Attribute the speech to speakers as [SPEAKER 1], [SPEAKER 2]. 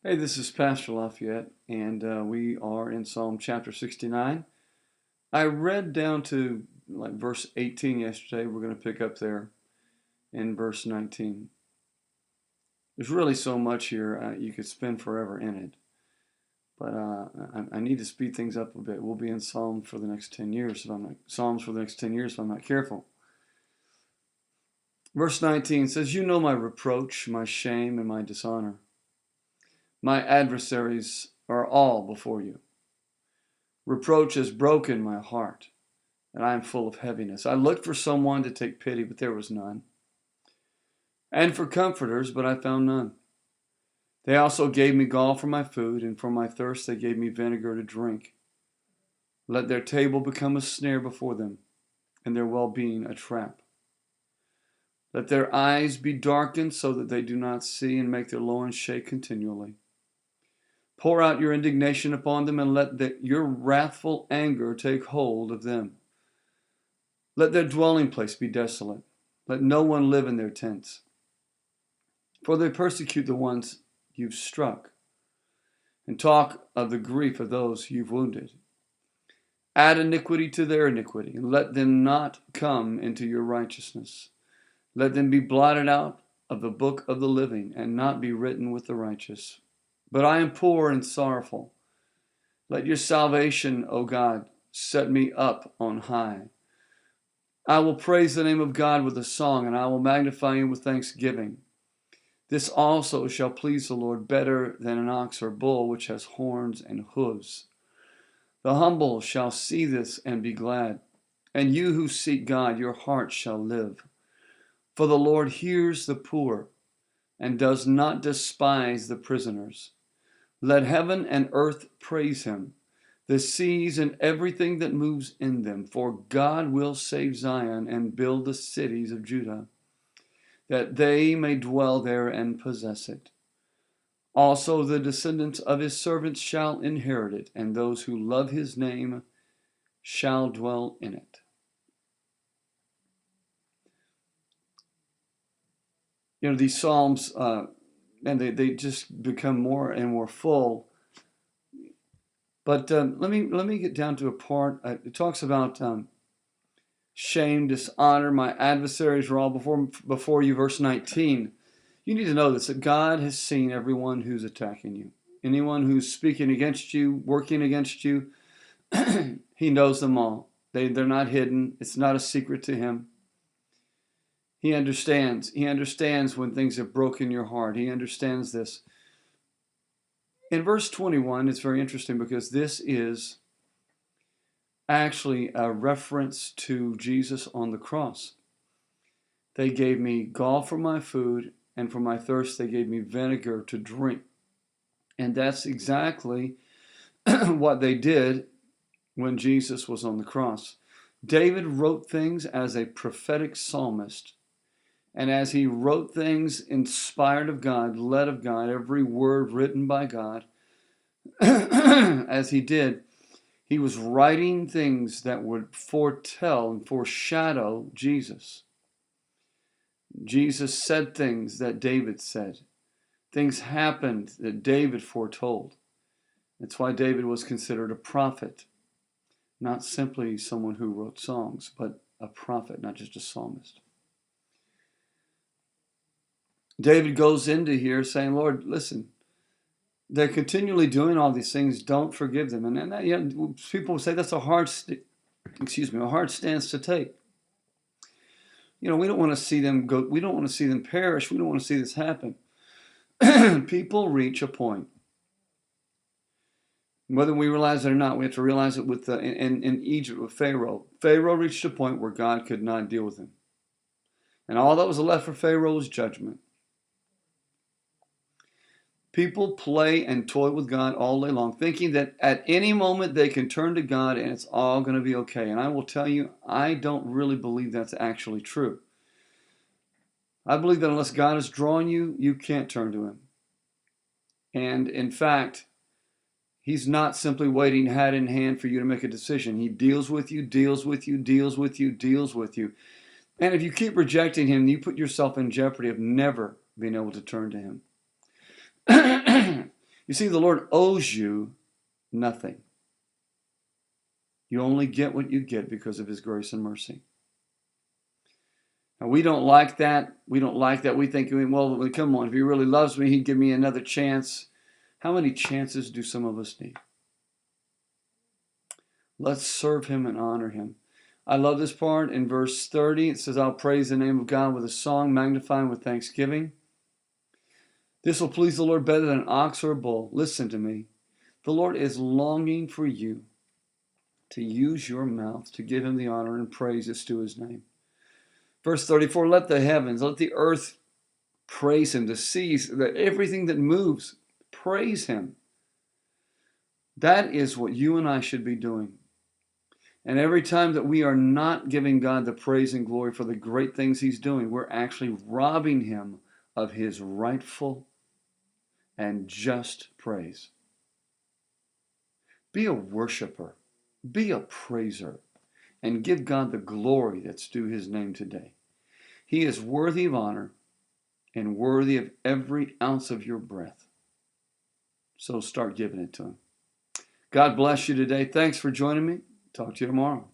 [SPEAKER 1] Hey, this is Pastor Laf, and we are in Psalm chapter 69. I read down to like verse 18 yesterday. We're going to pick up there in verse 19. There's really so much here. You could spend forever in it. But I need to speed things up a bit. We'll be in Psalms for the next 10 years if I'm not careful. Verse 19 says, "You know my reproach, my shame, and my dishonor. My adversaries are all before you. Reproach has broken my heart, and I am full of heaviness. I looked for someone to take pity, but there was none, and for comforters, but I found none. They also gave me gall for my food, and for my thirst they gave me vinegar to drink. Let their table become a snare before them, and their well-being a trap. Let their eyes be darkened so that they do not see, and make their loins shake continually. Pour out your indignation upon them, and let your wrathful anger take hold of them. Let their dwelling place be desolate. Let no one live in their tents. For they persecute the ones you've struck, and talk of the grief of those you've wounded. Add iniquity to their iniquity, and let them not come into your righteousness. Let them be blotted out of the book of the living, and not be written with the righteous. But I am poor and sorrowful. Let your salvation, O God, set me up on high. I will praise the name of God with a song, and I will magnify him with thanksgiving. This also shall please the Lord better than an ox or bull which has horns and hooves. The humble shall see this and be glad, and you who seek God, your heart shall live. For the Lord hears the poor and does not despise the prisoners. Let heaven and earth praise him, the seas and everything that moves in them. For God will save Zion and build the cities of Judah, that they may dwell there and possess it. Also the descendants of his servants shall inherit it, and those who love his name shall dwell in it." These Psalms, and they just become more and more full. But let me get down to a part. It talks about shame, dishonor. My adversaries are all before you. Verse 19. You need to know this, that God has seen everyone who's attacking you. Anyone who's speaking against you, working against you, he knows them all. They're not hidden. It's not a secret to him. He understands. He understands when things have broken your heart. He understands this. In verse 21, it's very interesting because this is actually a reference to Jesus on the cross. They gave me gall for my food, and for my thirst they gave me vinegar to drink. And that's exactly what they did when Jesus was on the cross. David wrote things as a prophetic psalmist. And as he wrote things inspired of God, led of God, every word written by God, as he did, he was writing things that would foretell and foreshadow Jesus. Jesus said things that David said. Things happened that David foretold. That's why David was considered a prophet. Not simply someone who wrote songs, but a prophet, not just a psalmist. David goes into here saying, Lord, listen, they're continually doing all these things. Don't forgive them. And that, people say that's a hard stance to take. We don't want to see them go. We don't want to see them perish. We don't want to see this happen. People reach a point. Whether we realize it or not, we have to realize it with in Egypt with Pharaoh. Pharaoh reached a point where God could not deal with him. And all that was left for Pharaoh was judgment. People play and toy with God all day long, thinking that at any moment they can turn to God and it's all going to be okay. And I will tell you, I don't really believe that's actually true. I believe that unless God is drawing you, you can't turn to him. And in fact, he's not simply waiting hat in hand for you to make a decision. He deals with you, deals with you, deals with you, deals with you. And if you keep rejecting him, you put yourself in jeopardy of never being able to turn to him. You see, the Lord owes you nothing. You only get what you get because of his grace and mercy. Now, we don't like that. We don't like that. We think, well, come on, if he really loves me, he'd give me another chance. How many chances do some of us need? Let's serve him and honor him. I love this part in verse 30. It says, I'll praise the name of God with a song, magnifying with thanksgiving. This will please the Lord better than an ox or a bull. Listen to me. The Lord is longing for you to use your mouth to give him the honor and praises to his name. Verse 34, let the heavens, let the earth praise him, the seas, that everything that moves, praise him. That is what you and I should be doing. And every time that we are not giving God the praise and glory for the great things he's doing, we're actually robbing him of his rightful and just praise. Be a worshiper. Be a praiser. And give God the glory that's due his name today. He is worthy of honor and worthy of every ounce of your breath. So start giving it to him. God bless you today. Thanks for joining me. Talk to you tomorrow.